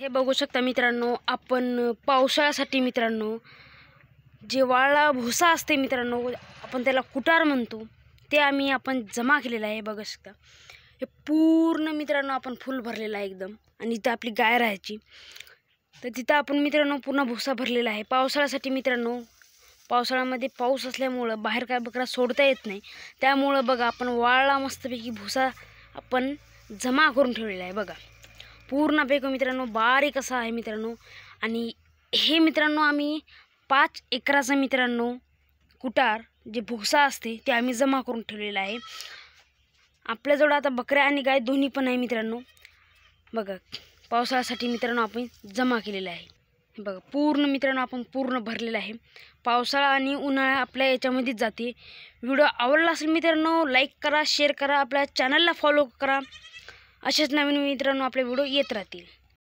हे बघू शकता मित्रांनो, आपण पावसाळ्यासाठी मित्रांनो जे वाळला भुसा असते मित्रांनो, आपण त्याला कुटार म्हणतो, ते आपण जमा केलेलं आहे. बघू शकता हे पूर्ण मित्रांनो आपण फुल भरलेलं आहे एकदम. आणि इथं आपली गाय राहायची, तर तिथं आपण मित्रांनो पूर्ण भुसा भरलेला आहे पावसाळ्यासाठी मित्रांनो. पावसाळ्यामध्ये पाऊस असल्यामुळं बाहेर काय बकरा सोडता येत नाही, त्यामुळं बघा आपण वाळला मस्तपैकी भुसा आपण जमा करून ठेवलेला आहे. बघा पूर्णपैकी मित्रांनो बारीक असा आहे मित्रांनो. आणि हे मित्रांनो आम्ही 5 एकराचा मित्रांनो कुटार जे भुसा असते ते आम्ही जमा करून ठेवलेला आहे. आपल्याजवळ आता बकऱ्या आणि गाय दोन्ही पण आहे मित्रांनो. बघा पावसाळ्यासाठी मित्रांनो आपण जमा केलेला आहे. बघा पूर्ण मित्रांनो आपण पूर्ण भरलेला आहे. पावसाळा आणि उन्हाळा आपल्या याच्यामध्येच जाते. व्हिडिओ आवडला असेल मित्रांनो लाईक करा, शेअर करा, आपल्या चॅनलला फॉलो करा. असेच नवीन मित्रांनो आपले व्हिडिओ येत राहतील.